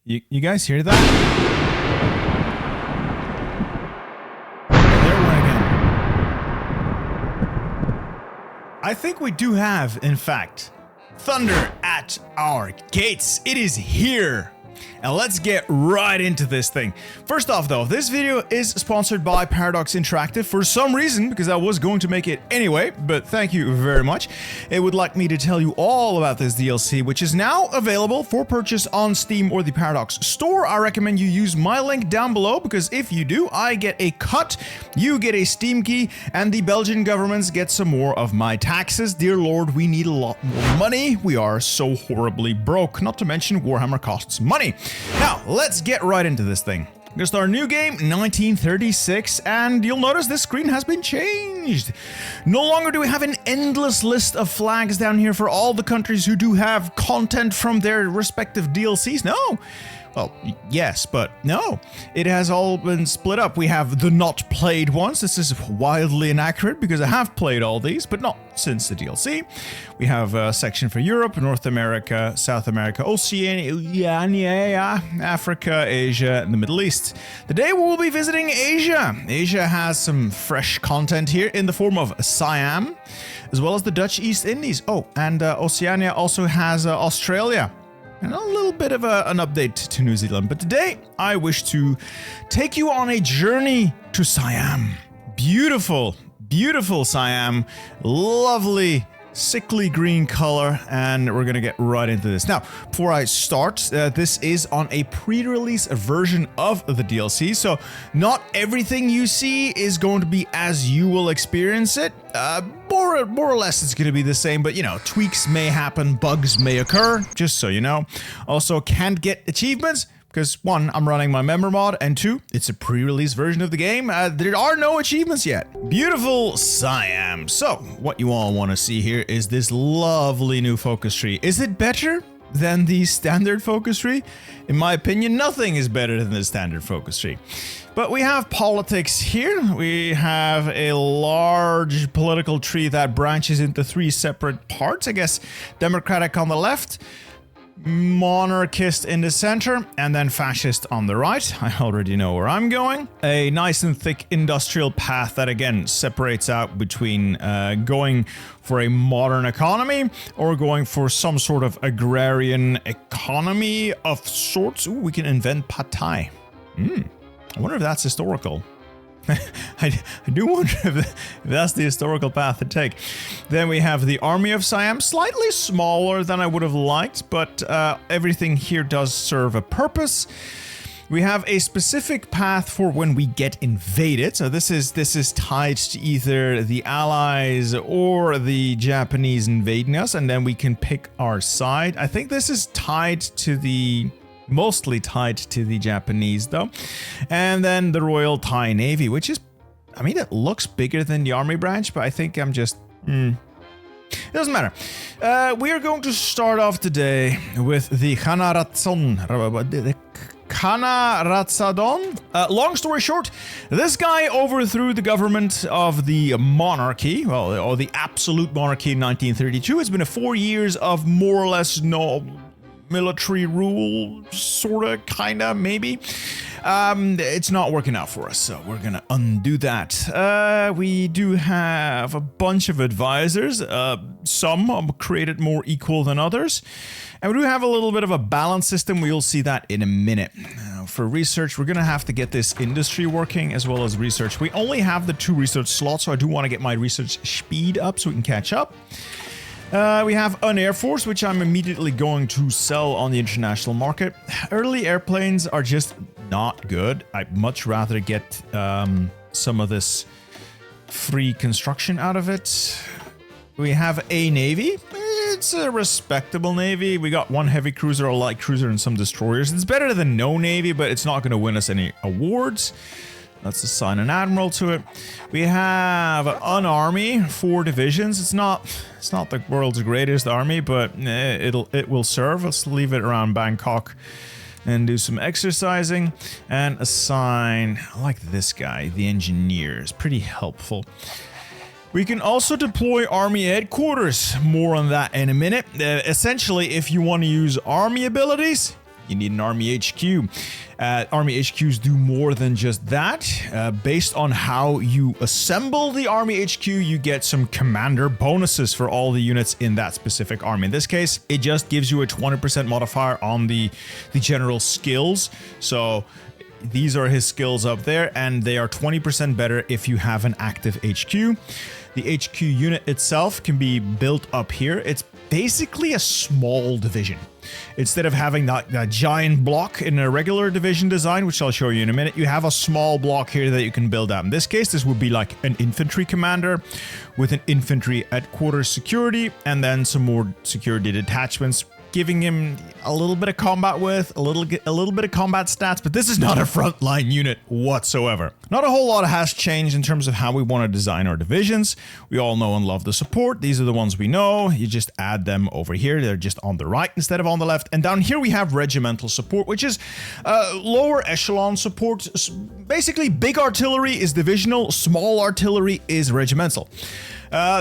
You guys hear that? There one again. I think we do have, in fact, thunder at our gates. It is here. And let's get right into this thing. First off though, this video is sponsored by Paradox Interactive for some reason, because I was going to make it anyway, but thank you very much. It would like me to tell you all about this DLC, which is now available for purchase on Steam or the Paradox store. I recommend you use my link down below, because if you do, I get a cut, you get a Steam key, and the Belgian governments get some more of my taxes. Dear Lord, we need a lot more money. We are so horribly broke, not to mention Warhammer costs money. Now, let's get right into this thing. We're gonna start a new game, 1936, and you'll notice this screen has been changed. No longer do we have an endless list of flags down here for all the countries who do have content from their respective DLCs. No. Well, yes, but no. It has all been split up. We have the not played ones. This is wildly inaccurate because I have played all these, but not since the DLC. We have a section for Europe, North America, South America, Oceania, Africa, Asia, and the Middle East. Today we will be visiting Asia. Asia has some fresh content here in the form of Siam, as well as the Dutch East Indies. Oh, and Oceania also has Australia. And a little bit of an update to New Zealand. But today, I wish to take you on a journey to Siam. Beautiful, beautiful Siam. Lovely, sickly green color. And we're going to get right into this. Now, before I start, this is on a pre-release version of the DLC. So not everything you see is going to be as you will experience it. More or less it's going to be the same, but you know, tweaks may happen, bugs may occur, just so you know. Also, can't get achievements because one, I'm running my member mod, and two, it's a pre-release version of the game. There are no achievements yet. Beautiful Siam. So, what you all want to see here is this lovely new focus tree. Is it better than the standard focus tree? In my opinion, nothing is better than the standard focus tree. But we have politics here. We have a large political tree that branches into three separate parts. I guess Democratic on the left, monarchist in the center, and then fascist on the right. I already know where I'm going. A nice and thick industrial path that again separates out between going for a modern economy or going for some sort of agrarian economy of sorts. Ooh, we can invent pad thai. I wonder if that's historical. I do wonder if that's the historical path to take. Then we have the Army of Siam, slightly smaller than I would have liked, but everything here does serve a purpose. We have a specific path for when we get invaded. So this is tied to either the Allies or the Japanese invading us, and then we can pick our side. I think this is tied to the... mostly tied to the Japanese though. And then the Royal Thai Navy, which is, I mean, it looks bigger than the army branch, but I think I'm just, it doesn't matter. We are going to start off today with the Khanaratsadon. Long story short, this guy overthrew the government of the monarchy, well, or the absolute monarchy in 1932. It's been 4 years of more or less no military rule, sorta, kinda, maybe. It's not working out for us, so we're gonna undo that. We do have a bunch of advisors. Some are created more equal than others. And we do have a little bit of a balance system. We'll see that in a minute. For research, we're gonna have to get this industry working as well as research. We only have the 2 research slots, so I do want to get my research speed up so we can catch up. We have an Air Force, which I'm immediately going to sell on the international market. Early airplanes are just not good. I'd much rather get some of this free construction out of it. We have a Navy. It's a respectable Navy. We got 1 heavy cruiser, a light cruiser, and some destroyers. It's better than no Navy, but it's not going to win us any awards. Let's assign an admiral to it. We have an army, 4 divisions. It's not the world's greatest army, but it will serve. Let's leave it around Bangkok and do some exercising and assign, I like this guy, the engineers, pretty helpful. We can also deploy army headquarters. More on that in a minute. Essentially, if you want to use army abilities, you need an Army HQ. Army HQs do more than just that. Based on how you assemble the Army HQ, you get some commander bonuses for all the units in that specific army. In this case, it just gives you a 20% modifier on the general skills. So these are his skills up there, and they are 20% better if you have an active HQ. The HQ unit itself can be built up here. It's basically a small division. Instead of having that giant block in a regular division design, which I'll show you in a minute, you have a small block here that you can build out. In this case, this would be like an infantry commander with an infantry headquarters security and then some more security detachments, giving him a little bit of combat width, a little bit of combat stats, but this is not a frontline unit whatsoever. Not a whole lot has changed in terms of how we want to design our divisions. We all know and love the support. These are the ones we know. You just add them over here. They're just on the right instead of on the left. And down here we have regimental support, which is lower echelon support. Basically, big artillery is divisional, small artillery is regimental.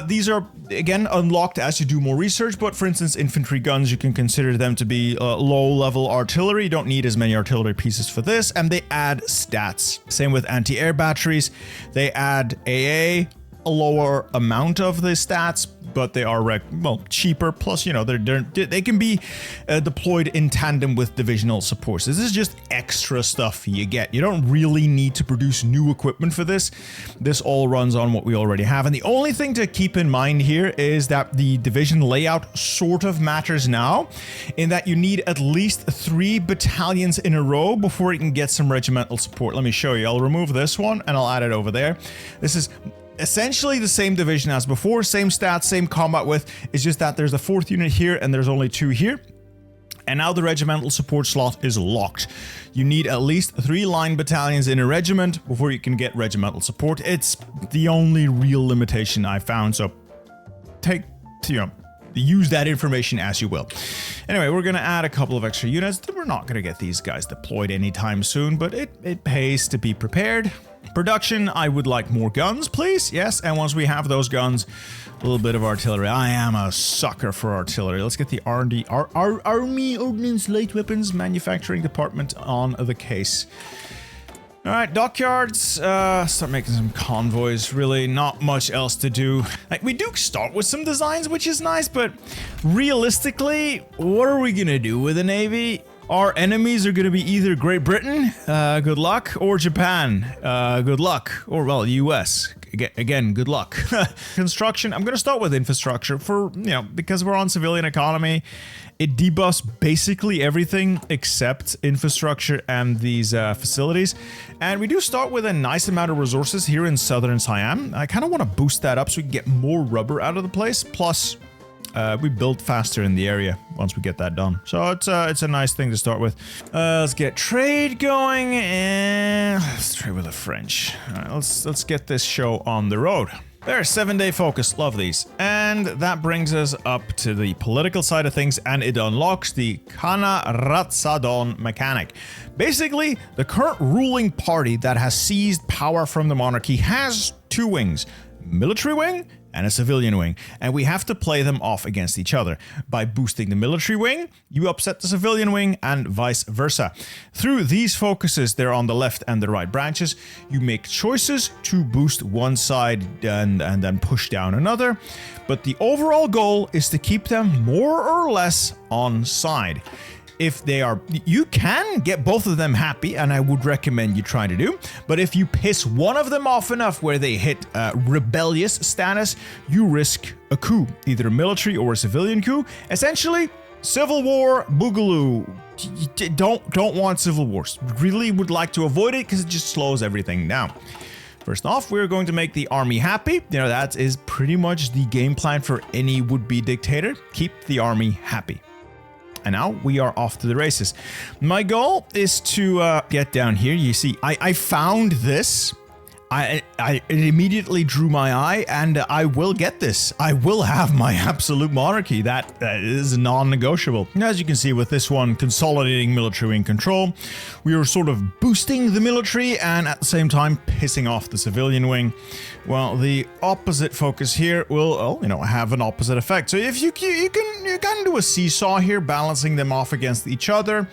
These are, again, unlocked as you do more research, but for instance, infantry guns, you can consider them to be low-level artillery. You don't need as many artillery pieces for this, and they add stats. Same with anti-air batteries. They add AA, a lower amount of the stats, but they are cheaper. Plus, you know, they can be deployed in tandem with divisional supports. This is just extra stuff you get. You don't really need to produce new equipment for this. This all runs on what we already have. And the only thing to keep in mind here is that the division layout sort of matters now, in that you need at least 3 battalions in a row before you can get some regimental support. Let me show you. I'll remove this one and I'll add it over there. This is essentially the same division as before, same stats, same combat width. It's just that there's a 4th unit here and there's only 2 here. And now the regimental support slot is locked. You need at least 3 line battalions in a regiment before you can get regimental support. It's the only real limitation I found, so use that information as you will. Anyway, we're going to add a couple of extra units. We're not going to get these guys deployed anytime soon, but it pays to be prepared. Production, I would like more guns, please. Yes, and once we have those guns, a little bit of artillery. I am a sucker for artillery. Let's get the R&D, Army Ordnance Light Weapons Manufacturing Department on the case. All right, dockyards, start making some convoys. Really not much else to do. Like, we do start with some designs, which is nice, but realistically, what are we gonna do with the Navy? Our enemies are going to be either Great Britain, good luck, or Japan, good luck, or, well, US, again, good luck. Construction, I'm going to start with infrastructure for, because we're on civilian economy, it debuffs basically everything except infrastructure and these facilities. And we do start with a nice amount of resources here in southern Siam. I kind of want to boost that up so we can get more rubber out of the place, plus we build faster in the area once we get that done. So it's a nice thing to start with. Let's get trade going, and let's trade with the French. All right, let's get this show on the road. There, 7-day focus, love these. And that brings us up to the political side of things, and it unlocks the Kana Ratsadon mechanic. Basically, the current ruling party that has seized power from the monarchy has 2 wings, military wing and a civilian wing, and we have to play them off against each other. By boosting the military wing, you upset the civilian wing, and vice versa. Through these focuses, they're on the left and the right branches, you make choices to boost one side and then push down another, but the overall goal is to keep them more or less on side. If they are, you can get both of them happy, and I would recommend you try to do, but if you piss one of them off enough where they hit rebellious status, you risk a coup, either a military or a civilian coup. Essentially, civil war, boogaloo. Don't want civil wars. Really would like to avoid it because it just slows everything down. First off, we're going to make the army happy. That is pretty much the game plan for any would-be dictator. Keep the army happy. And now we are off to the races. My goal is to get down here. You see, I found this. It immediately drew my eye, and I will get this. I will have my absolute monarchy. That is non-negotiable. As you can see with this one, consolidating military wing control, we are sort of boosting the military and at the same time pissing off the civilian wing. Well, the opposite focus here will, have an opposite effect. So if you can do a seesaw here, balancing them off against each other.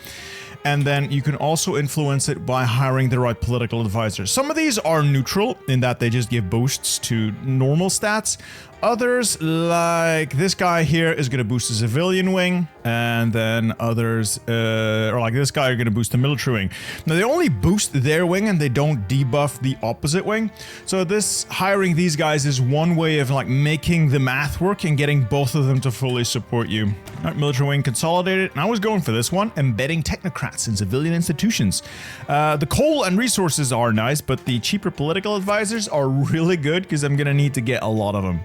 and then you can also influence it by hiring the right political advisors. Some of these are neutral in that they just give boosts to normal stats. Others, like this guy here, is going to boost the civilian wing, and then others, or like this guy, are going to boost the military wing. Now, they only boost their wing, and they don't debuff the opposite wing. So this hiring these guys is one way of like making the math work and getting both of them to fully support you. All right, military wing consolidated, and I was going for this one, embedding technocrats in civilian institutions. The coal and resources are nice, but the cheaper political advisors are really good because I'm going to need to get a lot of them.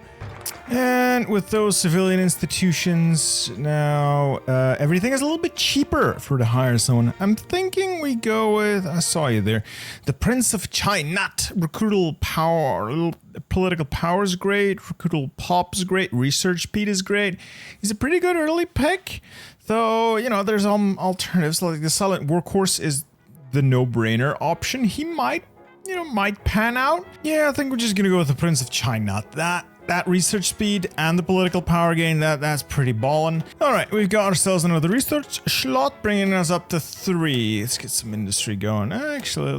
And with those civilian institutions, now everything is a little bit cheaper for to hire someone. I'm thinking we go with, I saw you there, the Prince of China. Recruital power, political power is great, recruital pop is great, research speed is great. He's a pretty good early pick, though, you know, there's alternatives, like the silent workhorse is the no-brainer option. He might pan out. Yeah, I think we're just gonna go with the Prince of China. That research speed and the political power gain, that's pretty ballin'. All right, we've got ourselves another research slot, bringing us up to 3. Let's get some industry going. Actually,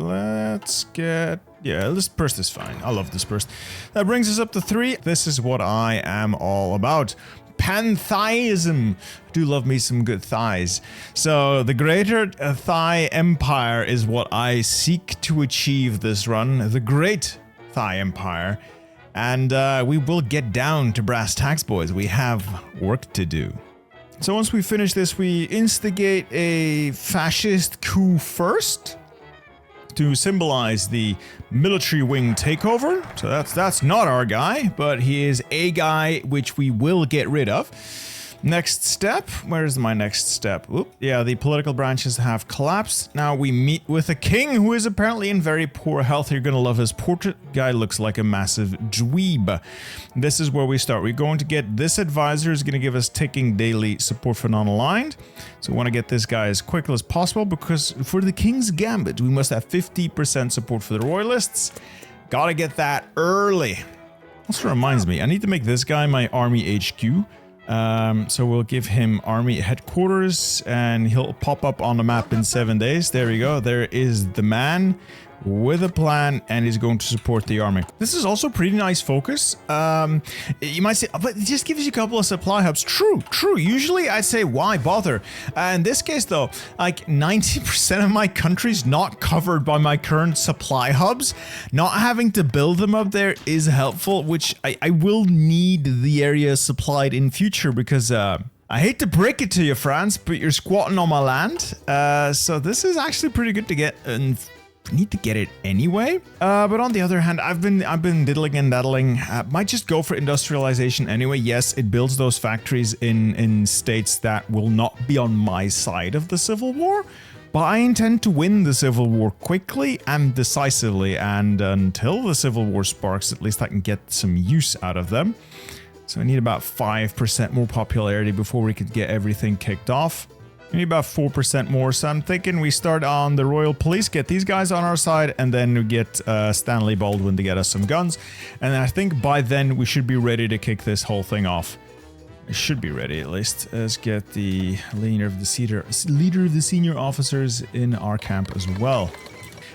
this burst is fine. I love this burst. That brings us up to 3. This is what I am all about. Pantheism. I do love me some good thighs. So the Greater Thai Empire is what I seek to achieve this run. The Great Thai Empire. And we will get down to brass tacks, boys. We have work to do. So once we finish this, we instigate a fascist coup first to symbolize the military wing takeover. So that's not our guy, but he is a guy which we will get rid of. Next step, where's my next step? Oop, yeah, the political branches have collapsed. Now we meet with a king who is apparently in very poor health. You're gonna love his portrait. Guy looks like a massive dweeb. This is where we start. We're going to get this advisor is gonna give us ticking daily support for non-aligned. So we want to get this guy as quickly as possible because for the King's Gambit, we must have 50% support for the royalists. Gotta get that early. Also reminds me, I need to make this guy my army HQ. So we'll give him army headquarters and he'll pop up on the map in 7 days. There we go. There is the man with a plan and he's going to support the army. This is also pretty nice focus. You might say, but it just gives you a couple of supply hubs. True. Usually I'd say, why bother? In this case though, like 90% of my country's not covered by my current supply hubs. Not having to build them up there is helpful, which I will need the area supplied in future because, I hate to break it to you, France, but you're squatting on my land. So this is actually pretty good to get, and need to get it anyway. But on the other hand, I've been diddling and daddling. Might just go for industrialization anyway. Yes, it builds those factories in states that will not be on my side of the civil war. But I intend to win the civil war quickly and decisively. And until the civil war sparks, at least I can get some use out of them. So I need about 5% more popularity before we could get everything kicked off. We need about 4% more, so I'm thinking we start on the Royal Police, get these guys on our side, and then we get Stanley Baldwin to get us some guns. And I think by then we should be ready to kick this whole thing off. It should be ready at least. Let's get the leader of the senior officers in our camp as well.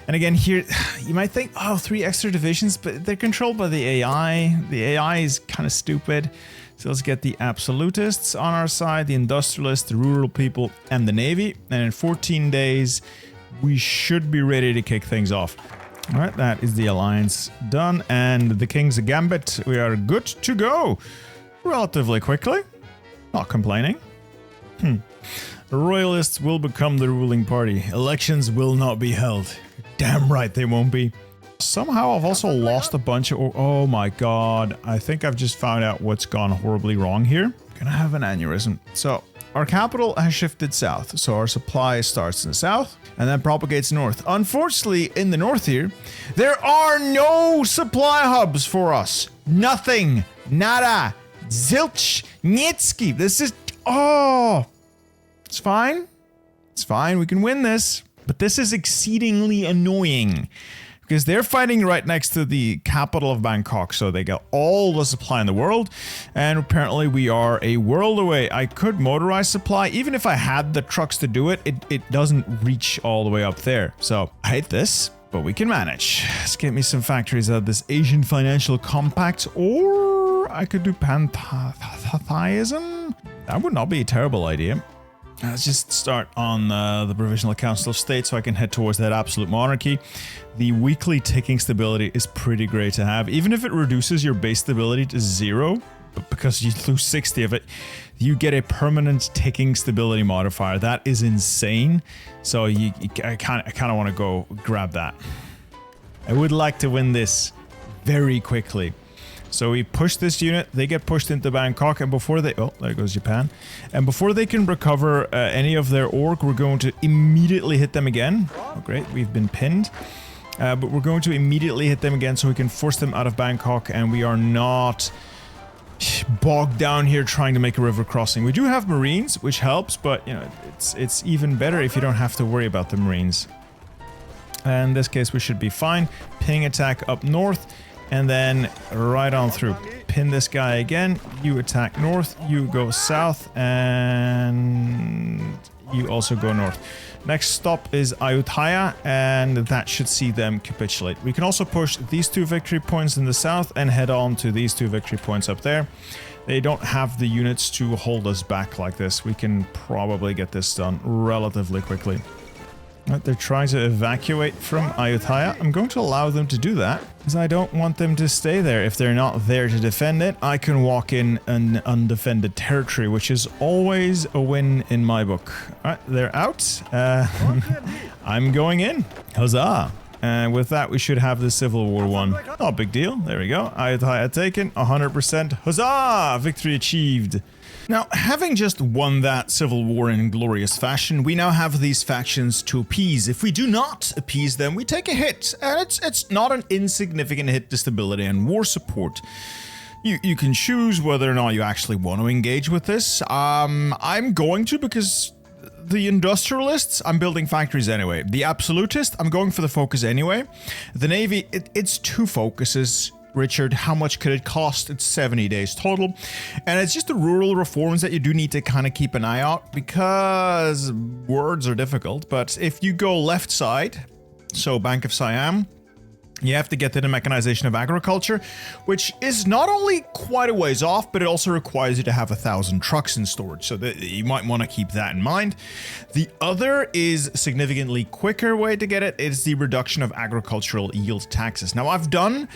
And again here, you might think, oh, 3 extra divisions, but they're controlled by the AI. The AI is kind of stupid. So let's get the absolutists on our side, the industrialists, the rural people, and the navy. And in 14 days, we should be ready to kick things off. All right, that is the alliance done. And the King's Gambit, we are good to go. Relatively quickly. Not complaining. The royalists will become the ruling party. Elections will not be held. Damn right they won't be. Somehow I've also lost a bunch of... Oh my god. I think I've just found out what's gone horribly wrong here. Gonna have an aneurysm. So, our capital has shifted south. So our supply starts in the south and then propagates north. Unfortunately, in the north here, there are no supply hubs for us. Nothing. Nada. Zilch. Nitski. This is... Oh. It's fine. It's fine. We can win this. But this is exceedingly annoying. because they're fighting right next to the capital of Bangkok, so they got all the supply in the world, and apparently we are a world away. I could motorize supply. Even if I had the trucks to do it, it doesn't reach all the way up there. So I hate this, but we can manage. Let's get me some factories out of this Asian Financial Compact, or I could do pantheism. That would not be a terrible idea. Let's just start on the Provisional Council of State so I can head towards that absolute monarchy. The weekly ticking stability is pretty great to have. Even if it reduces your base stability to 0, but because you lose 60 of it, you get a permanent ticking stability modifier. That is insane. So I kind of want to go grab that. I would like to win this very quickly. So we push this unit, they get pushed into Bangkok, and before they... Oh, there goes Japan. And before they can recover any of their org, we're going to immediately hit them again. Oh, great, we've been pinned. But we're going to immediately hit them again so we can force them out of Bangkok, and we are not bogged down here trying to make a river crossing. We do have Marines, which helps, but, you know, it's even better if you don't have to worry about the Marines. And in this case, we should be fine. Ping attack up north. And then right on through. Pin this guy again. You attack north. You go south. And you also go north. Next stop is Ayutthaya. And that should see them capitulate. We can also push these 2 victory points in the south and head on to these 2 victory points up there. They don't have the units to hold us back like this. We can probably get this done relatively quickly. Right, they're trying to evacuate from Ayutthaya. I'm going to allow them to do that, because I don't want them to stay there. If they're not there to defend it, I can walk in an undefended territory, which is always a win in my book. Alright, they're out. I'm going in. Huzzah! And with that, we should have the Civil War won. Not a big deal. There we go. Ayutthaya taken. 100%. Huzzah! Victory achieved. Now, having just won that civil war in glorious fashion, we now have these factions to appease. If we do not appease them, we take a hit, and it's not an insignificant hit to stability and war support. You can choose whether or not you actually want to engage with this. I'm going to, because the industrialists, I'm building factories anyway. The absolutists, I'm going for the focus anyway. The Navy, it's 2 focuses. Richard, how much could it cost? It's 70 days total. And it's just the rural reforms that you do need to kind of keep an eye out, because words are difficult. But if you go left side, so Bank of Siam, you have to get to the mechanization of agriculture, which is not only quite a ways off, but it also requires you to have 1,000 trucks in storage. So you might want to keep that in mind. The other is a significantly quicker way to get it. It's the reduction of agricultural yield taxes. Now, I've done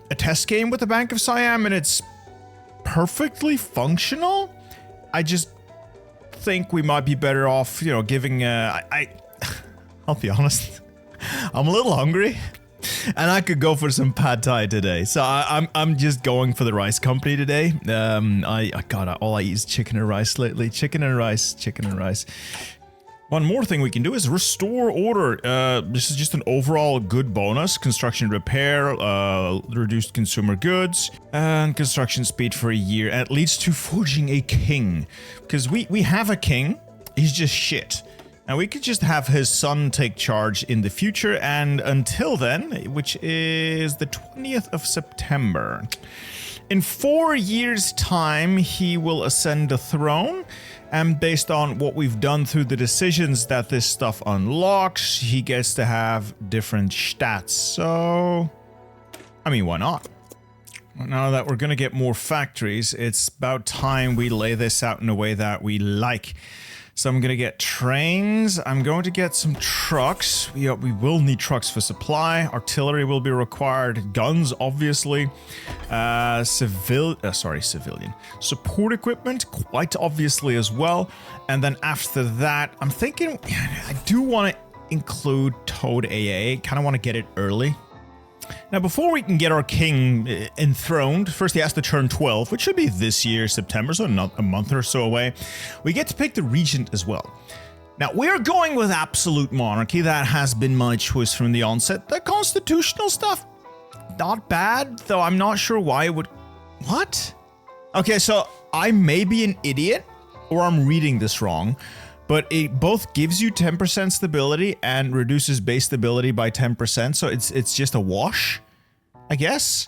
a test game with the Bank of Siam, and it's perfectly functional. I just think we might be better off, you know, giving I'll be honest, I'm a little hungry, and I could go for some pad thai today. So I'm just going for the rice company today. God, all I eat is chicken and rice lately. Chicken and rice. One more thing we can do is restore order. This is just an overall good bonus. Construction repair, reduced consumer goods, and construction speed for a year. And it leads to forging a king. Because we have a king, he's just shit. And we could just have his son take charge in the future, and until then, which is the 20th of September. In 4 years' time, he will ascend the throne. And based on what we've done through the decisions that this stuff unlocks, he gets to have different stats. So, I mean, why not? Now that we're going to get more factories, it's about time we lay this out in a way that we like. So I'm going to get trains. I'm going to get some trucks. We will need trucks for supply. Artillery will be required. Guns, obviously. Civilian. Support equipment, quite obviously as well. And then after that, I'm thinking I do want to include Toad AA. Kind of want to get it early. Now, before we can get our king enthroned, first he has to turn 12, which should be this year, September, so not a month or so away. We get to pick the regent as well. Now, we're going with absolute monarchy. That has been my choice from the onset. The constitutional stuff, not bad, though I'm not sure why it would... What? Okay, so I may be an idiot, or I'm reading this wrong, but it both gives you 10% stability and reduces base stability by 10%, so it's just a wash, I guess?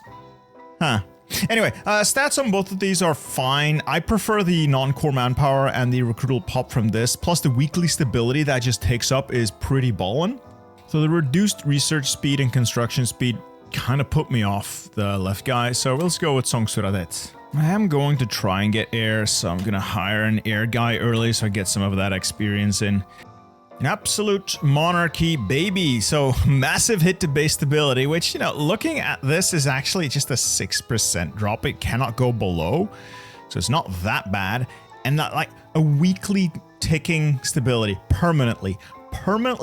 Huh. Anyway, stats on both of these are fine. I prefer the non-core manpower and the recruitable pop from this, plus the weekly stability that just takes up is pretty ballin'. So the reduced research speed and construction speed kind of put me off the left guy, so let's go with Songsuradet. I am going to try and get air, so I'm gonna hire an air guy early so I get some of that experience in. An absolute monarchy baby, so massive hit to base stability, which, you know, looking at this is actually just a 6% drop. It cannot go below, so it's not that bad. And not like a weekly ticking stability permanently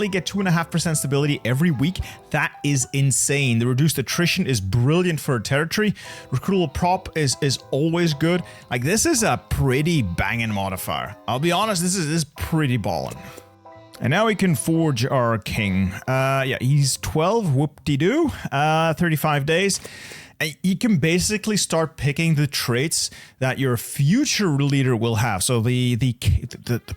get 2.5% stability every week. That is insane. The reduced attrition is brilliant for a territory. Recruitable prop is always good. Like, this is a pretty banging modifier. I'll be honest, this is pretty ballin'. And now we can forge our king. Yeah, he's 12, whoop-de-doo, 35 days. You can basically start picking the traits that your future leader will have. So the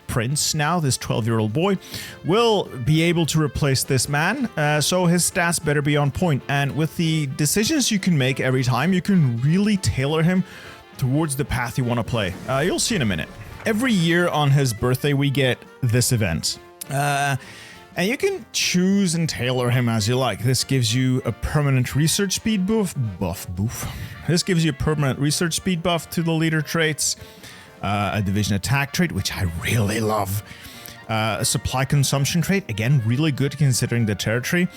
prince now, this 12-year-old boy, will be able to replace this man. So his stats better be on point. And with the decisions you can make every time, you can really tailor him towards the path you want to play. You'll see in a minute. Every year on his birthday, we get this event. And you can choose and tailor him as you like. This gives you a permanent research speed buff. This gives you a permanent research speed buff to the leader traits, a division attack trait, which I really love, a supply consumption trait, again, really good considering the territory,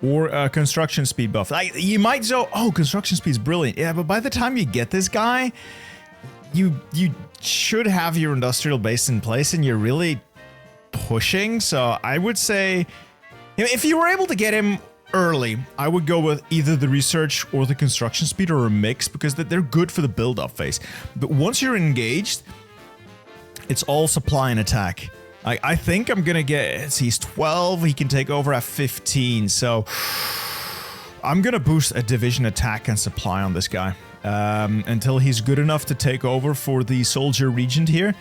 or a construction speed buff. You might go, oh, construction speed is brilliant. Yeah, but by the time you get this guy, you should have your industrial base in place and you're really pushing. So I would say, if you were able to get him early, I would go with either the research or the construction speed or a mix, because they're good for the build-up phase. But once you're engaged, it's all supply and attack. I think I'm gonna get, he's 12, he can take over at 15, so I'm gonna boost a division attack and supply on this guy until he's good enough to take over for the soldier regent here.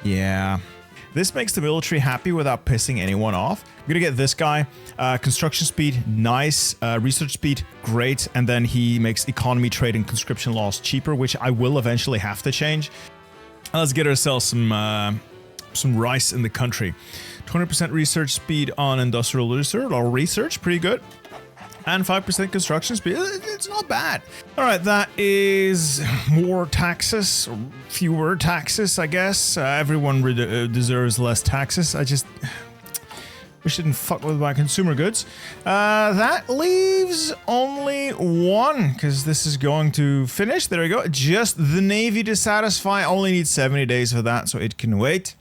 Yeah. This makes the military happy without pissing anyone off. I'm gonna get this guy. Construction speed, nice. Research speed, great. And then he makes economy, trade, and conscription laws cheaper, which I will eventually have to change. Let's get ourselves some rice in the country. 20% research speed on industrial research, or research, pretty good. And 5% construction speed. It's not bad. All right, that is more taxes, or fewer taxes, I guess. Everyone deserves less taxes. I just wish I didn't fuck with my consumer goods. That leaves only one, because this is going to finish. There we go. Just the Navy to satisfy. Only need 70 days for that, so it can wait.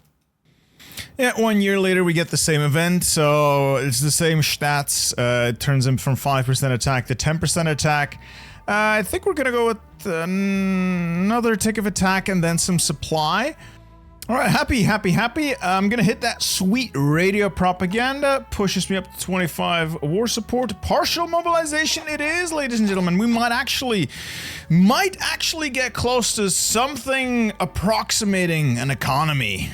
Yeah, 1 year later we get the same event, so it's the same stats. It turns him from 5% attack to 10% attack. I think we're gonna go with another tick of attack and then some supply. Alright, happy. I'm gonna hit that sweet radio propaganda. Pushes me up to 25 war support. Partial mobilization it is, ladies and gentlemen. We might actually get close to something approximating an economy.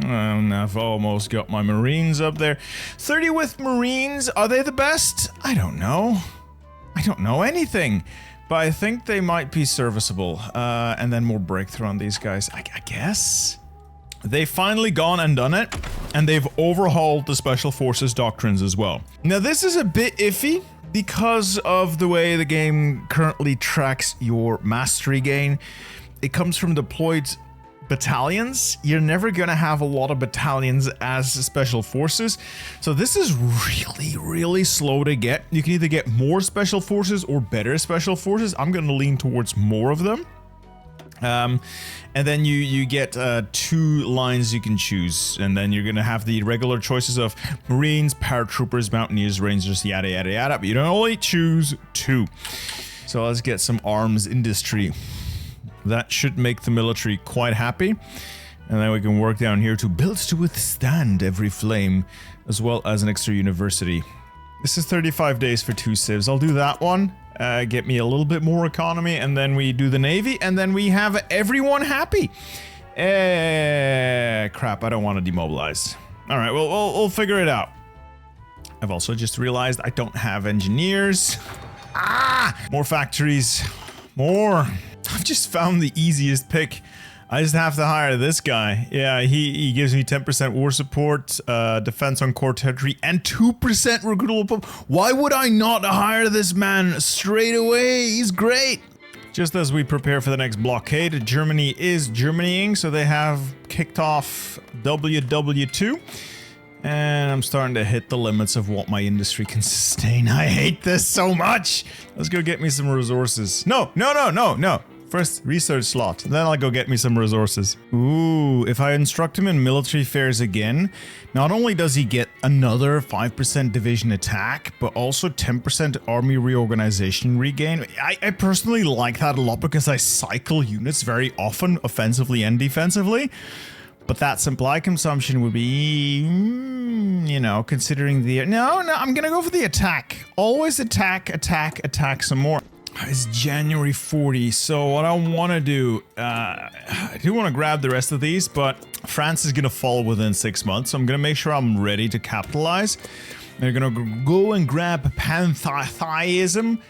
And I've almost got my Marines up there. 30 with Marines, are they the best? I don't know. I don't know anything. But I think they might be serviceable. And then more breakthrough on these guys, I guess. They've finally gone and done it. And they've overhauled the Special Forces doctrines as well. Now this is a bit iffy because of the way the game currently tracks your mastery gain. It comes from deployed battalions. You're never gonna have a lot of battalions as special forces, so this is really slow to get. You can either get more special forces or better special forces. I'm gonna lean towards more of them, and then you get 2 lines you can choose, and then you're gonna have the regular choices of Marines, paratroopers, mountaineers, rangers, yada yada yada, but you don't only choose 2. So let's get some arms industry. That should make the military quite happy. And then we can work down here to build to withstand every flame, as well as an extra university. This is 35 days for 2 civs. I'll do that one. Get me a little bit more economy, and then we do the Navy, and then we have everyone happy. Crap, I don't want to demobilize. All right, well, we'll figure it out. I've also just realized I don't have engineers. More factories. More. I've just found the easiest pick. I just have to hire this guy. Yeah, he gives me 10% war support, defense on core territory, and 2% recruitable. Why would I not hire this man straight away? He's great. Just as we prepare for the next blockade, Germany is Germanying, so they have kicked off WW2. And I'm starting to hit the limits of what my industry can sustain. I hate this so much. Let's go get me some resources. No. First, research slot. Then I'll go get me some resources. Ooh, if I instruct him in military affairs again, not only does he get another 5% division attack, but also 10% army reorganization regain. I personally like that a lot because I cycle units very often, offensively and defensively. But that supply consumption would be, you know, considering the... No, I'm gonna go for the attack. Always attack some more. It's January 40, so what I want to do, I do want to grab the rest of these, but France is going to fall within 6 months, so I'm going to make sure I'm ready to capitalize. They're going to go and grab pantheism.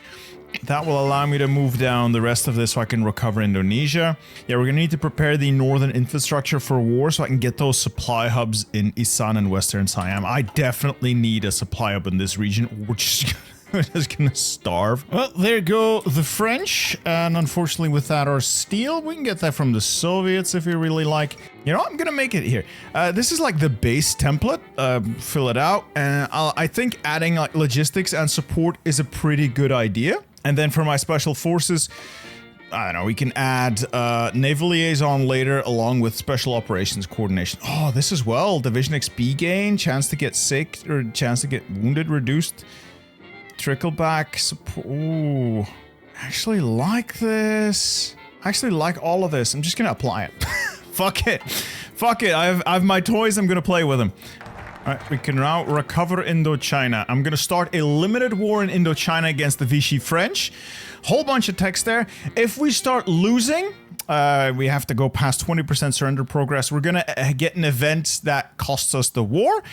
That will allow me to move down the rest of this so I can recover Indonesia. Yeah, we're going to need to prepare the northern infrastructure for war so I can get those supply hubs in Isan and Western Siam. I definitely need a supply hub in this region, which we're just gonna starve. Well, there go the French, and unfortunately without our steel, we can get that from the Soviets if we really like. You know, I'm gonna make it here. This is like the base template. Fill it out, and I think adding like logistics and support is a pretty good idea. And then for my special forces, I don't know, we can add naval liaison later along with special operations coordination. Oh, this as well. Division XP gain, chance to get sick or chance to get wounded reduced. Trickle back support. Ooh, I actually like this. I actually like all of this. I'm just gonna apply it. Fuck it. I have my toys. I'm gonna play with them. All right, we can now recover Indochina. I'm gonna start a limited war in Indochina against the Vichy French. Whole bunch of text there. If we start losing, we have to go past 20% surrender progress. We're gonna get an event that costs us the war.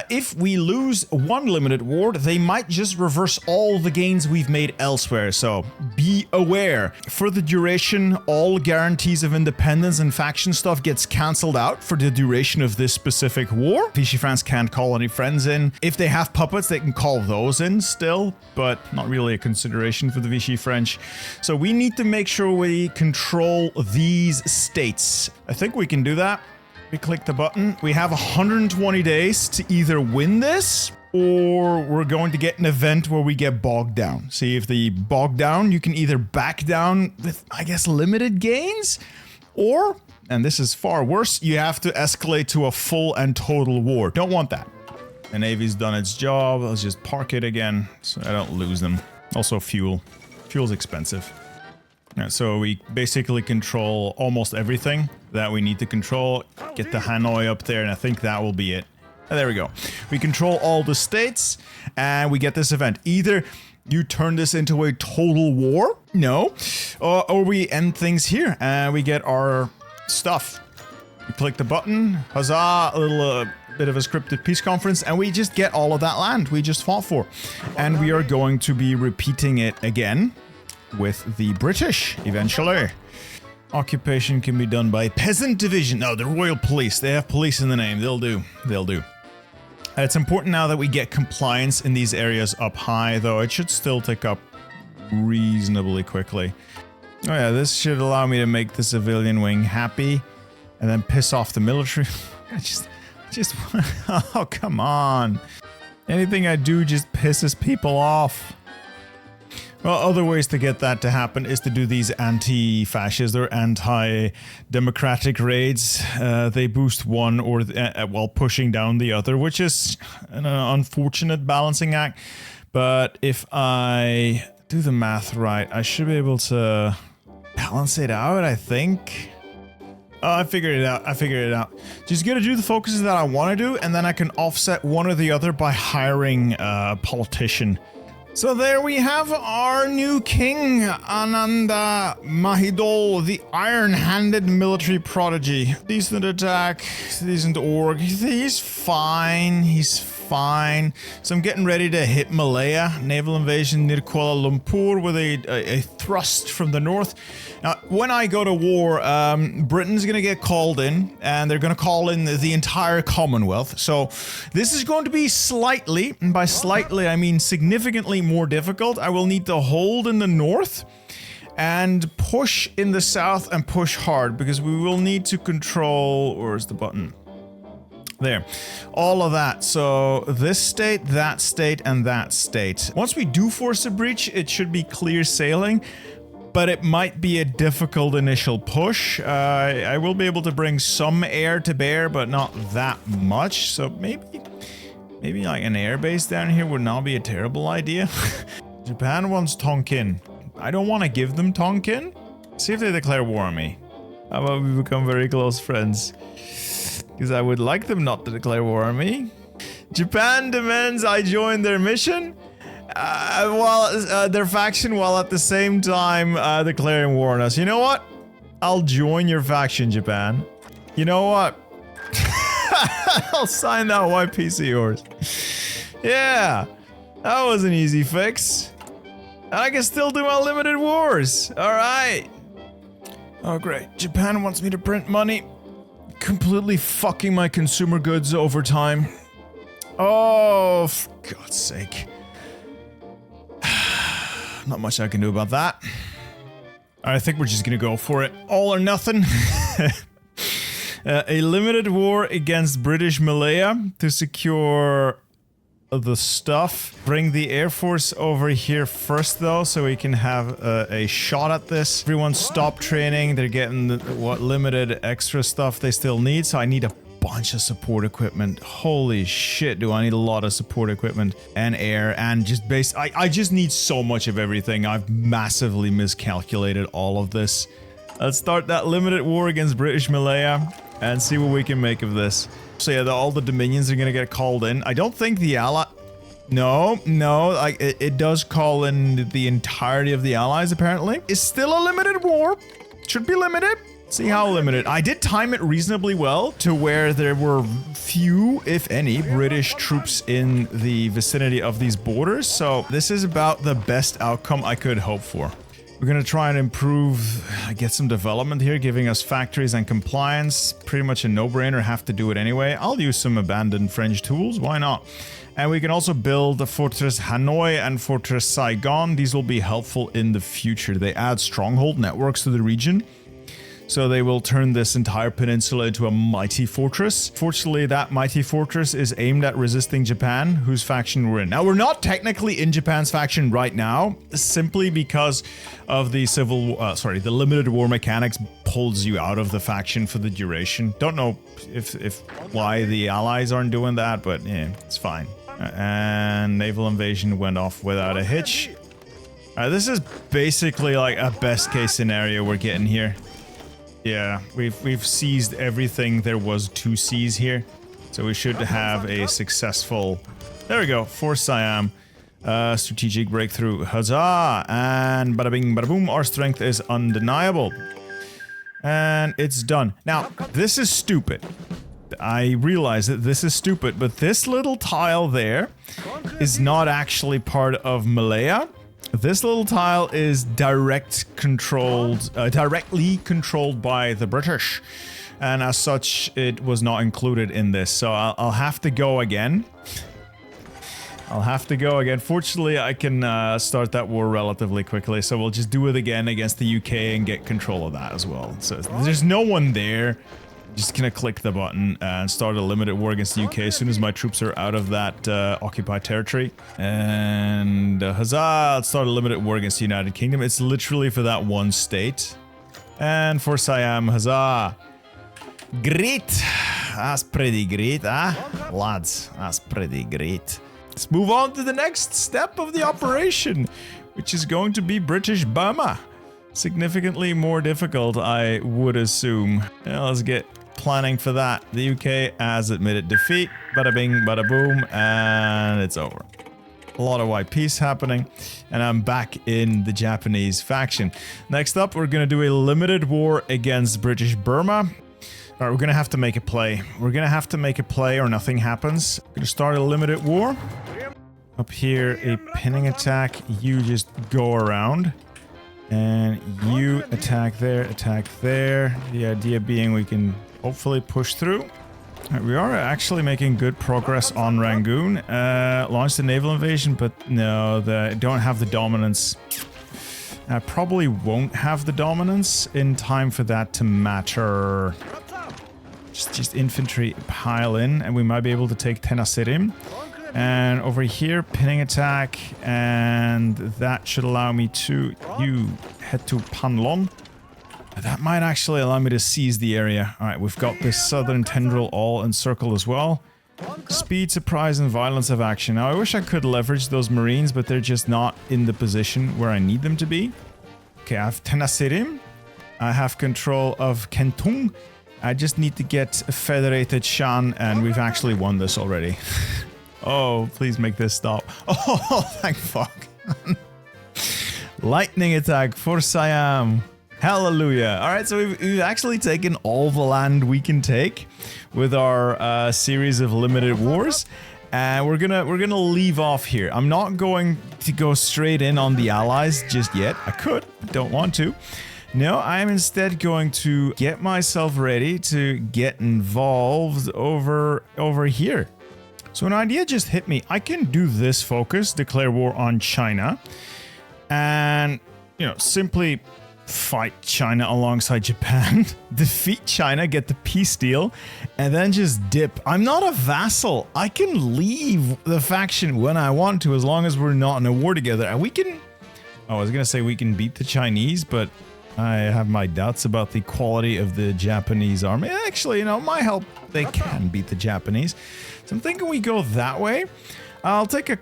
If we lose one limited war, they might just reverse all the gains we've made elsewhere, so be aware. For the duration, all guarantees of independence and faction stuff gets cancelled out for the duration of this specific war. Vichy France can't call any friends in. If they have puppets, they can call those in still, but not really a consideration for the Vichy French. So we need to make sure we control these states. I think we can do that. We click the button. We have 120 days to either win this or we're going to get an event where we get bogged down. See, if they bog down, you can either back down with, I guess, limited gains or, and this is far worse, you have to escalate to a full and total war. Don't want that. The Navy's done its job. Let's just park it again so I don't lose them. Also fuel. Fuel's expensive. Yeah, so we basically control almost everything that we need to control. Get the Hanoi up there, and I think that will be it. There we go. We control all the states, and we get this event. Either you turn this into a total war, no, or we end things here, and we get our stuff. We click the button, huzzah, a little bit of a scripted peace conference, and we just get all of that land we just fought for. And we are going to be repeating it again with the British, eventually. Occupation can be done by peasant division. No, the Royal Police. They have police in the name. They'll do. It's important now that we get compliance in these areas up high, though it should still tick up reasonably quickly. Oh yeah, this should allow me to make the civilian wing happy and then piss off the military. I just oh, come on. Anything I do just pisses people off. Well, other ways to get that to happen is to do these anti-fascist or anti-democratic raids. They boost one or while pushing down the other, which is an unfortunate balancing act. But if I do the math right, I should be able to balance it out, I think. Oh, I figured it out. Just gotta do the focuses that I want to do, and then I can offset one or the other by hiring a politician So there we have our new king, Ananda Mahidol, the iron-handed military prodigy. Decent attack, decent org. He's fine, he's fine. So I'm getting ready to hit Malaya. Naval invasion near Kuala Lumpur with a thrust from the north. Now, when I go to war, Britain's gonna get called in, and they're gonna call in the entire Commonwealth. So this is going to be slightly, and by slightly I mean significantly more difficult. I will need to hold in the north and push in the south and push hard, because we will need to control, where's the button? There. All of that. So this state, and that state. Once we do force a breach, it should be clear sailing, but it might be a difficult initial push. I will be able to bring some air to bear, but not that much. So maybe like an air base down here would not be a terrible idea. Japan wants Tonkin. I don't want to give them Tonkin. See if they declare war on me. How about we become very close friends? Because I would like them not to declare war on me. Japan demands I join their mission, their faction, while at the same time declaring war on us. You know what? I'll join your faction, Japan. You know what? I'll sign that white piece of yours. Yeah, that was an easy fix. And I can still do my limited wars. All right. Oh, great. Japan wants me to print money. Completely fucking my consumer goods over time. Oh, for God's sake. Not much I can do about that. I think we're just gonna go for it. All or nothing. A limited war against British Malaya to secure the stuff. Bring the Air Force over here first, though, so we can have a shot at this. Everyone stop training. They're getting what limited extra stuff they still need, so I need a bunch of support equipment. Holy shit, do I need a lot of support equipment and air and just base. I just need so much of everything. I've massively miscalculated all of this. Let's start that limited war against British Malaya and see what we can make of this. So yeah, all the dominions are gonna get called in. I don't think the ally... No, like it does call in the entirety of the allies, apparently. It's still a limited war. Should be limited. See how limited. I did time it reasonably well to where there were few, if any, British troops in the vicinity of these borders. So this is about the best outcome I could hope for. We're gonna try and improve, get some development here, giving us factories and compliance. Pretty much a no-brainer, have to do it anyway. I'll use some abandoned French tools, why not? And we can also build the Fortress Hanoi and Fortress Saigon. These will be helpful in the future. They add stronghold networks to the region, so they will turn this entire peninsula into a mighty fortress. Fortunately, that mighty fortress is aimed at resisting Japan, whose faction we're in. Now, we're not technically in Japan's faction right now, simply because of the the limited war mechanics pulls you out of the faction for the duration. Don't know if why the allies aren't doing that, but yeah, it's fine. And naval invasion went off without a hitch. This is basically like a best case scenario we're getting here. Yeah, we've seized everything there was to seize here, so we should have a successful. There we go, for Siam, strategic breakthrough, huzzah! And bada bing, bada boom. Our strength is undeniable, and it's done. Now this is stupid. I realize that this is stupid, but this little tile there is not actually part of Malaya. This little tile is directly controlled by the British, and as such, it was not included in this. So I'll have to go again. Fortunately, I can start that war relatively quickly, so we'll just do it again against the UK and get control of that as well. So there's no one there. Just gonna click the button and start a limited war against the UK as soon as my troops are out of that occupied territory. And huzzah! Let's start a limited war against the United Kingdom. It's literally for that one state. And for Siam, huzzah! Great! That's pretty great, huh? Lads, that's pretty great. Let's move on to the next step of the operation, which is going to be British Burma. Significantly more difficult, I would assume. Yeah, let's get planning for that. The UK has admitted defeat. Bada bing, bada boom, and it's over. A lot of white peace happening, and I'm back in the Japanese faction. Next up, we're gonna do a limited war against British Burma. All right, we're gonna have to make a play. We're gonna have to make a play or nothing happens. Gonna start a limited war. Up here, a pinning attack. You just go around. And you attack there, The idea being we can hopefully push through. Right, we are actually making good progress on Rangoon. Launched the naval invasion, but no, they don't have the dominance. I probably won't have the dominance in time for that to matter. Just infantry pile in, and we might be able to take Tenasserim. And over here, pinning attack, and that should allow me to head to Panlon. That might actually allow me to seize the area. Alright, we've got this southern tendril all encircled as well. Speed, surprise, and violence of action. Now, I wish I could leverage those marines, but they're just not in the position where I need them to be. Okay, I have Tenasserim. I have control of Kentung. I just need to get Federated Shan, and we've actually won this already. Oh, please make this stop. Oh, thank fuck. Lightning attack for Siam. Hallelujah. All right, so we've actually taken all the land we can take with our series of limited wars. And we're gonna leave off here. I'm not going to go straight in on the allies just yet. I could, but don't want to. No, I am instead going to get myself ready to get involved over here. So an idea just hit me. I can do this focus, declare war on China, and, you know, simply fight China alongside Japan, defeat China, get the peace deal, and then just dip. I'm not a vassal. I can leave the faction when I want to, as long as we're not in a war together. And we can... Oh, I was going to say we can beat the Chinese, but I have my doubts about the quality of the Japanese army. Actually, you know, my help, they can beat the Japanese. So I'm thinking we go that way. I'll take a...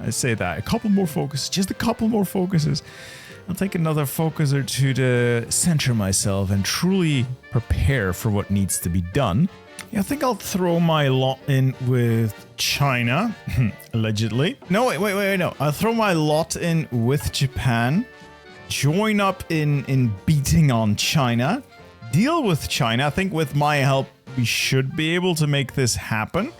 I say that. A couple more focuses. Just a couple more focuses. I'll take another focus or two to center myself and truly prepare for what needs to be done. Yeah, I think I'll throw my lot in with China. Allegedly. No, wait, no. I'll throw my lot in with Japan. Join up in beating on China. Deal with China. I think with my help, we should be able to make this happen.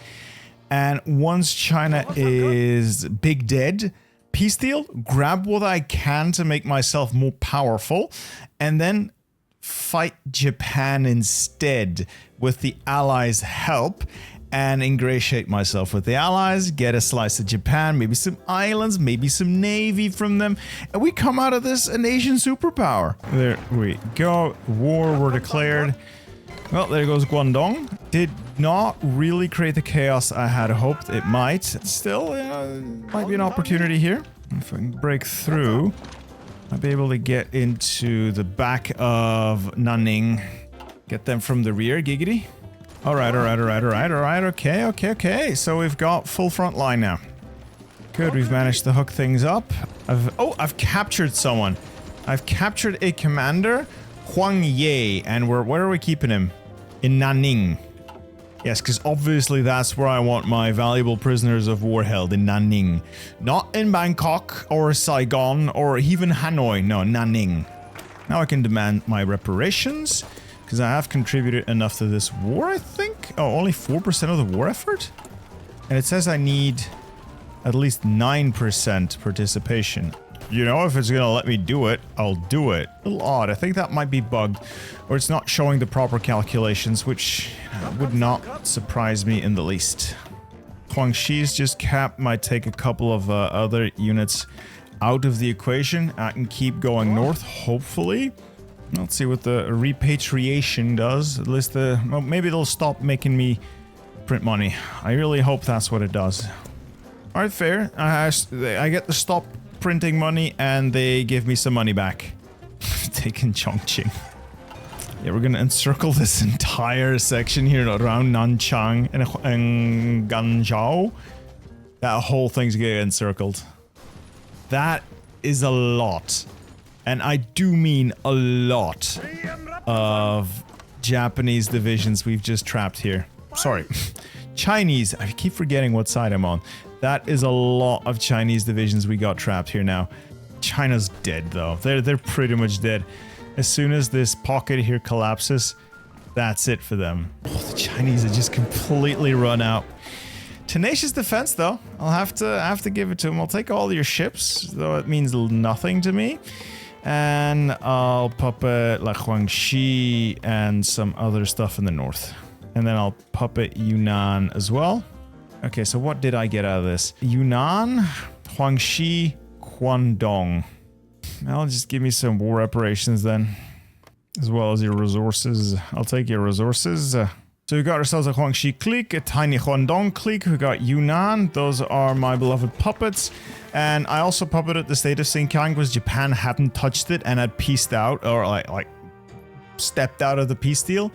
And once China is big dead, peace deal, grab what I can to make myself more powerful, and then fight Japan instead with the Allies' help and ingratiate myself with the Allies, get a slice of Japan, maybe some islands, maybe some navy from them, and we come out of this an Asian superpower. There we go. War were declared. Well, there goes Guangdong. Did not really create the chaos I had hoped it might. Still, might be an opportunity here. If I can break through, I'll be able to get into the back of Nanning. Get them from the rear, giggity. Alright, okay. So we've got full front line now. Good, we've managed to hook things up. I've captured someone. I've captured a commander, Huang Ye, and where are we keeping him? In Nanning. Yes, because obviously that's where I want my valuable prisoners of war held, in Nanning. Not in Bangkok, or Saigon, or even Hanoi. No, Nanning. Now I can demand my reparations, because I have contributed enough to this war, I think? Oh, only 4% of the war effort? And it says I need at least 9% participation. You know, if it's gonna let me do it, I'll do it. A little odd. I think that might be bugged, or it's not showing the proper calculations, which would not surprise me in the least. Huangshi's just capped, might take a couple of other units out of the equation. I can keep going north, hopefully. Let's see what the repatriation does. At least well, maybe they'll stop making me print money. I really hope that's what it does. Alright, fair. I get to stop printing money and they give me some money back. Taking Chongqing. Yeah, we're gonna encircle this entire section here around Nanchang and Ganzhou. That whole thing's getting encircled. That is a lot. And I do mean a lot of Japanese divisions we've just trapped here. Sorry. Chinese. I keep forgetting what side I'm on. That is a lot of Chinese divisions we got trapped here now. China's dead though. They're pretty much dead. As soon as this pocket here collapses, that's it for them. Oh, the Chinese are just completely run out. Tenacious defense though. I'll have to give it to them. I'll take all your ships, though it means nothing to me. And I'll puppet like Guangxi and some other stuff in the north. And then I'll puppet Yunnan as well. Okay, so what did I get out of this? Yunnan, Guangxi, Guangdong. Well, just give me some war reparations then. As well as your resources. I'll take your resources. So we got ourselves a Guangxi clique, a tiny Guangdong clique. We got Yunnan. Those are my beloved puppets. And I also puppeted the state of Xinjiang because Japan hadn't touched it and had pieced out, or like stepped out of the peace deal.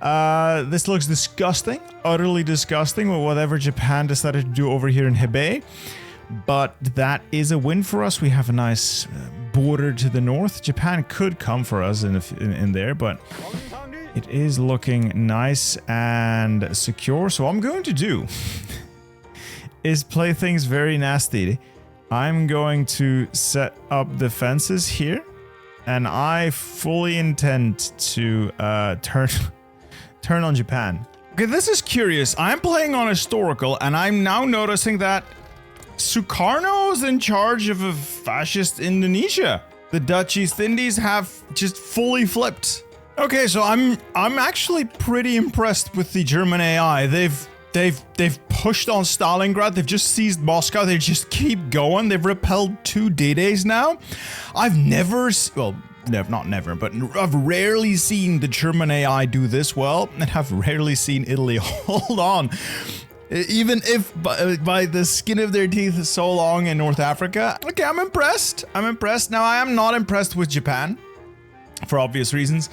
This looks disgusting, utterly disgusting with whatever Japan decided to do over here in Hebei. But that is a win for us. We have a nice border to the north. Japan could come for us in there, but it is looking nice and secure. So what I'm going to do is play things very nasty. I'm going to set up defenses here, and I fully intend to turn on Japan. Okay, this is curious. I'm playing on historical, and I'm now noticing that Sukarno is in charge of a fascist Indonesia. The Dutch East Indies have just fully flipped. Okay, so I'm actually pretty impressed with the German AI. They've pushed on Stalingrad. They've just seized Moscow. They just keep going. They've repelled 2 D-Days now. I've never, well, not never, but I've rarely seen the German AI do this well, and I've rarely seen Italy hold on. Even if by the skin of their teeth so long in North Africa. Okay, I'm impressed. I'm impressed. Now, I am not impressed with Japan, for obvious reasons,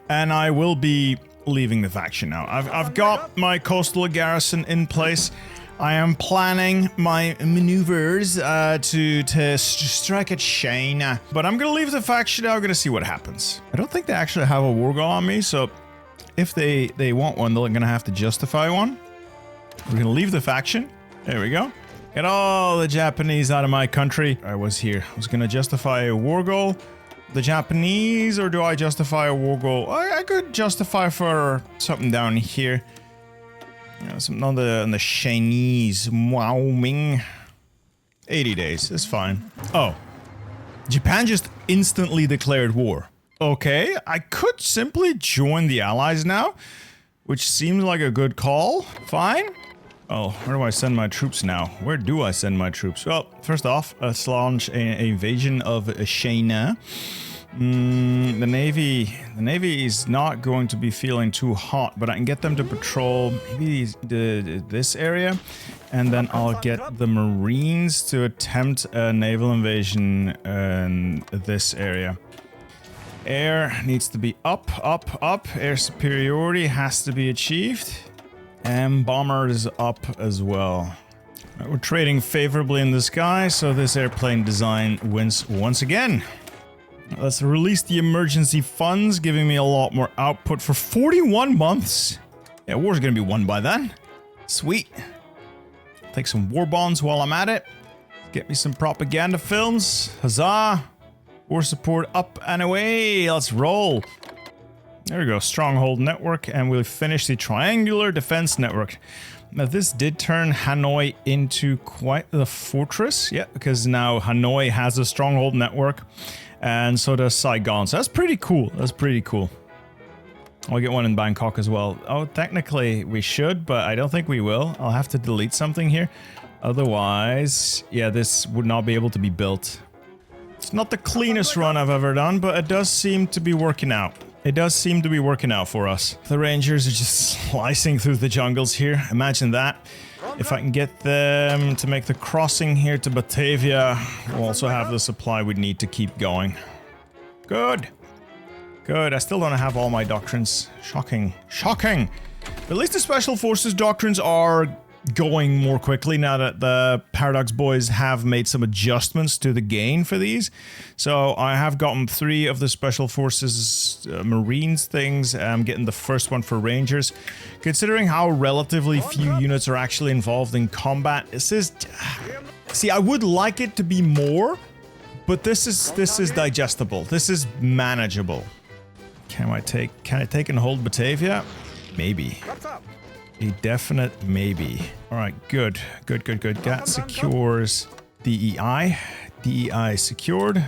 and I will be leaving the faction now. I've got my coastal garrison in place. I am planning my maneuvers to strike at China. But I'm gonna leave the faction now. I'm gonna see what happens. I don't think they actually have a war goal on me, so if they want one, they're gonna have to justify one. We're gonna leave the faction. There we go. Get all the Japanese out of my country. I was gonna justify a war goal. The Japanese, or do I justify a war goal? I could justify for something down here. You know, something on the Chinese. Wow Ming. 80 days, it's fine. Oh. Japan just instantly declared war. Okay, I could simply join the Allies now, which seems like a good call. Fine. Oh, where do I send my troops now? Where do I send my troops? Well, first off, let's launch an invasion of China. The Navy is not going to be feeling too hot, but I can get them to patrol maybe this area, and then I'll get the Marines to attempt a naval invasion in this area. Air needs to be up, up, up. Air superiority has to be achieved. And bombers up as well. We're trading favorably in the sky, so this airplane design wins once again. Let's release the emergency funds, giving me a lot more output for 41 months. Yeah, war's gonna be won by then. Sweet. Take some war bonds while I'm at it. Get me some propaganda films. Huzzah. War support up and away. Let's roll. There we go, stronghold network, and we'll finish the triangular defense network. Now this did turn Hanoi into quite the fortress, yeah, because now Hanoi has a stronghold network, and so does Saigon, so that's pretty cool, that's pretty cool. I'll get one in Bangkok as well. Oh, technically we should, but I don't think we will. I'll have to delete something here, otherwise, yeah, this would not be able to be built. It's not the cleanest run I've ever done, but it does seem to be working out. It does seem to be working out for us. The Rangers are just slicing through the jungles here. Imagine that. If I can get them to make the crossing here to Batavia, we'll also have the supply we need to keep going. Good. Good. I still don't have all my doctrines. Shocking. Shocking. At least the Special Forces doctrines are going more quickly now that the Paradox boys have made some adjustments to the gain for these. So I have gotten 3 of the Special Forces Marines things. I'm getting the first one for Rangers. Considering how relatively few units are actually involved in combat, this is... See, I would like it to be more, but this is digestible. This is manageable. Can I take and hold Batavia? Maybe. A definite maybe. Alright, good. That secures DEI. DEI secured.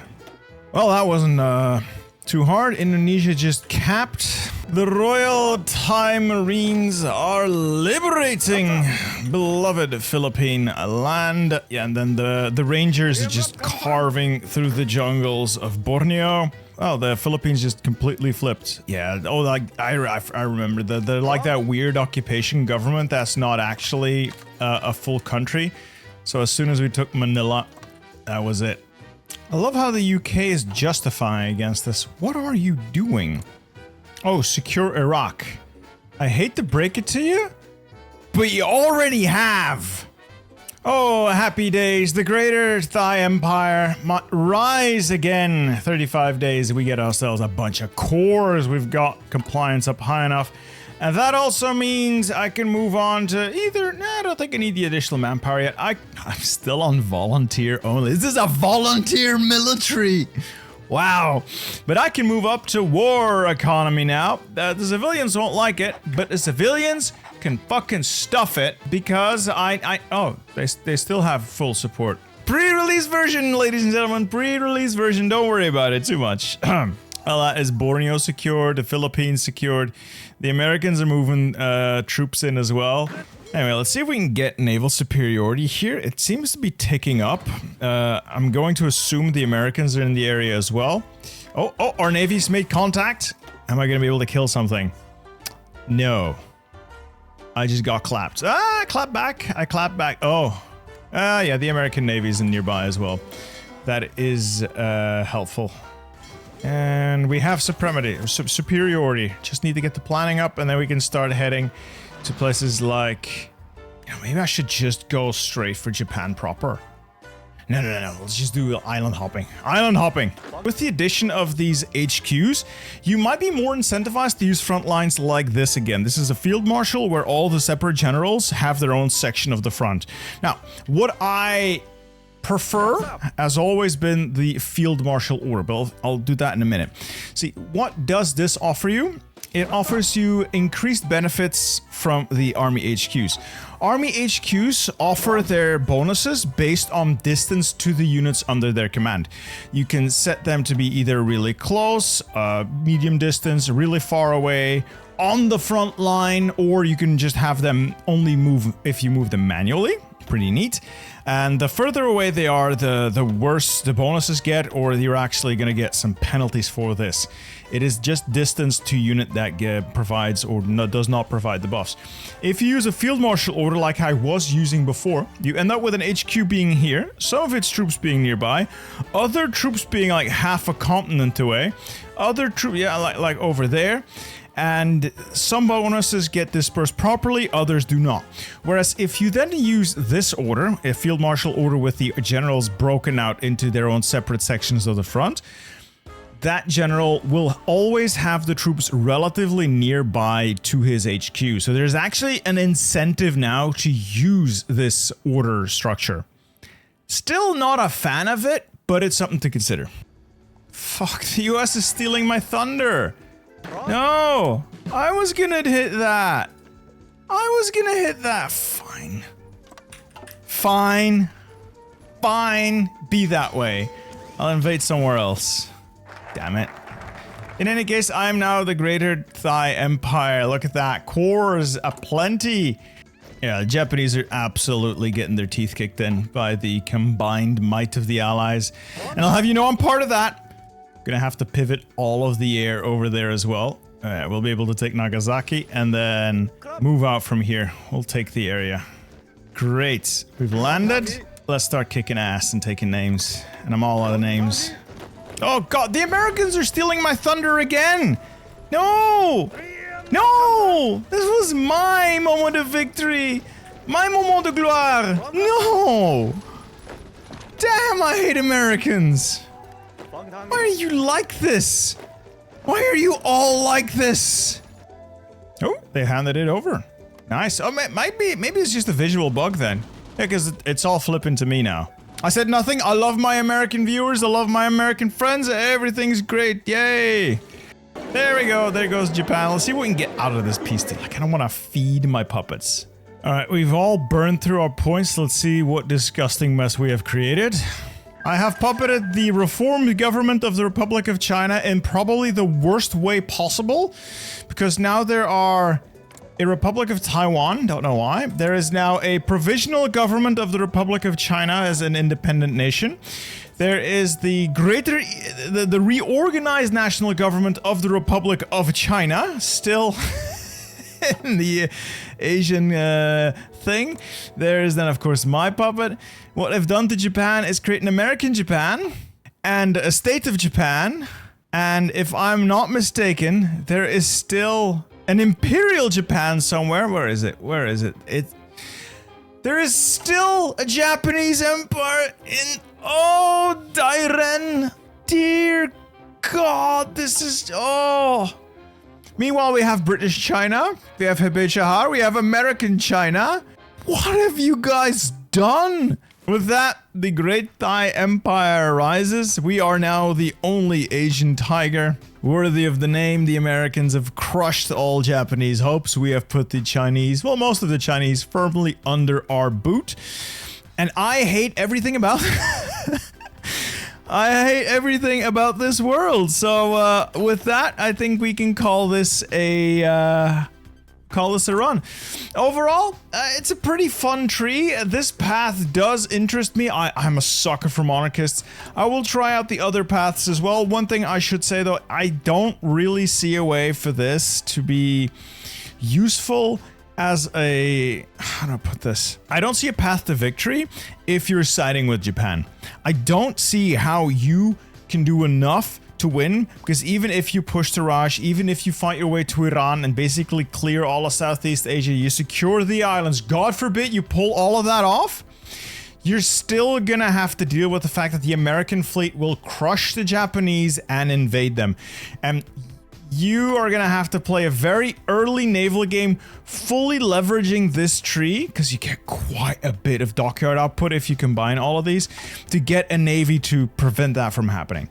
Well, that wasn't too hard. Indonesia just capped. The Royal Thai Marines are liberating beloved Philippine land. Yeah, and then the Rangers are just carving through the jungles of Borneo. Oh, the Philippines just completely flipped. Yeah, oh, like, I remember. They're like that weird occupation government that's not actually a full country. So as soon as we took Manila, that was it. I love how the UK is justifying against this. What are you doing? Oh, secure Iraq. I hate to break it to you, but you already have. Oh, happy days. The Greater Thai Empire might rise again. 35 days, we get ourselves a bunch of cores. We've got compliance up high enough. And that also means I can move on to either... Nah, I don't think I need the additional manpower yet. I'm still on volunteer only. This is a volunteer military. Wow. But I can move up to war economy now. The civilians won't like it, but the civilians can fucking stuff it because oh, they still have full support. Pre-release version, ladies and gentlemen. Pre-release version. Don't worry about it too much. Well, that is Borneo secured, the Philippines secured. The Americans are moving troops in as well. Anyway, let's see if we can get naval superiority here. It seems to be ticking up. I'm going to assume the Americans are in the area as well. Oh, our Navy's made contact. Am I going to be able to kill something? No. I just got clapped. I clapped back. Oh. Yeah, the American Navy's in nearby as well. That is helpful. And we have superiority. Just need to get the planning up and then we can start heading to places like... You know, maybe I should just go straight for Japan proper. No. Let's just do island hopping. Island hopping. With the addition of these HQs, you might be more incentivized to use front lines like this again. This is a field marshal where all the separate generals have their own section of the front. Now, what I prefer has always been the field marshal order, but I'll do that in a minute. See, what does this offer you? It offers you increased benefits from the Army HQs. Army HQs offer their bonuses based on distance to the units under their command. You can set them to be either really close, medium distance, really far away, on the front line, or you can just have them only move if you move them manually. Pretty neat. And the further away they are, the worse the bonuses get, or you're actually going to get some penalties for this. It is just distance to unit that provides or does not provide the buffs. If you use a field marshal order like I was using before, you end up with an HQ being here, some of its troops being nearby, other troops being like half a continent away, other troops, yeah, like over there. And some bonuses get dispersed properly, others do not. Whereas if you then use this order, a field marshal order with the generals broken out into their own separate sections of the front, that general will always have the troops relatively nearby to his HQ. So there's actually an incentive now to use this order structure. Still not a fan of it, but it's something to consider. Fuck, the US is stealing my thunder. No, I was gonna hit that. Fine. Be that way. I'll invade somewhere else. Damn it. In any case, I am now the Greater Thai Empire. Look at that. Cores aplenty. Yeah, the Japanese are absolutely getting their teeth kicked in by the combined might of the Allies. And I'll have you know I'm part of that. Gonna have to pivot all of the air over there as well. We'll be able to take Nagasaki and then move out from here. We'll take the area. Great. We've landed. Let's start kicking ass and taking names. And I'm all out of names. Oh god, the Americans are stealing my thunder again! No! No! This was my moment of victory! My moment de gloire! No! Damn, I hate Americans! Why are you like this? Why are you all like this? Oh, they handed it over. Nice. Oh, maybe it's just a visual bug then. Yeah, because it's all flipping to me now. I said nothing. I love my American viewers. I love my American friends. Everything's great. Yay. There we go. There goes Japan. Let's see what we can get out of this peace deal. Like, I don't want to feed my puppets. All right, we've all burned through our points. Let's see what disgusting mess we have created. I have puppeted the reformed government of the Republic of China in probably the worst way possible, because now there are a Republic of Taiwan, don't know why. There is now a provisional government of the Republic of China as an independent nation. There is the reorganized national government of the Republic of China, still in the Asian thing. There is then, of course, my puppet. What I've done to Japan is create an American Japan and a state of Japan. And if I'm not mistaken, there is still an imperial Japan somewhere. Where is it? Where is it? There is still a Japanese empire in... Oh, Dairen. Dear God, this is... Oh... Meanwhile, we have British China, we have Hebei Chahar, we have American China. What have you guys done? With that, the Great Thai Empire rises. We are now the only Asian tiger worthy of the name. The Americans have crushed all Japanese hopes. We have put the Chinese, well, most of the Chinese, firmly under our boot. And I hate everything about I hate everything about this world. So with that, I think we can call this a run. Overall, it's a pretty fun tree. This path does interest me. I'm a sucker for monarchists. I will try out the other paths as well. One thing I should say though, I don't really see a way for this to be useful as a... How do I put this? I don't see a path to victory if you're siding with Japan. I don't see how you can do enough to win, because even if you push to Raj, even if you fight your way to Iran and basically clear all of Southeast Asia, you secure the islands, God forbid you pull all of that off, you're still gonna have to deal with the fact that the American fleet will crush the Japanese and invade them. And you are gonna have to play a very early naval game, fully leveraging this tree, because you get quite a bit of dockyard output if you combine all of these, to get a navy to prevent that from happening.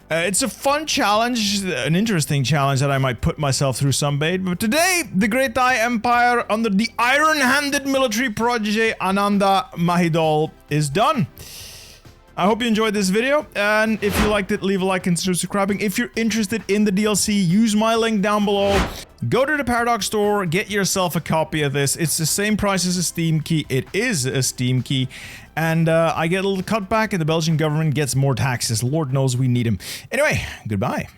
It's a fun challenge, an interesting challenge that I might put myself through someday, but today, the Great Thai Empire under the iron-handed military protege Ananda Mahidol is done. I hope you enjoyed this video, and if you liked it, leave a like and consider subscribing. If you're interested in the DLC, use my link down below. Go to the Paradox store, get yourself a copy of this. It's the same price as a Steam key. It is a Steam key, and I get a little cutback, and the Belgian government gets more taxes. Lord knows we need them. Anyway, goodbye.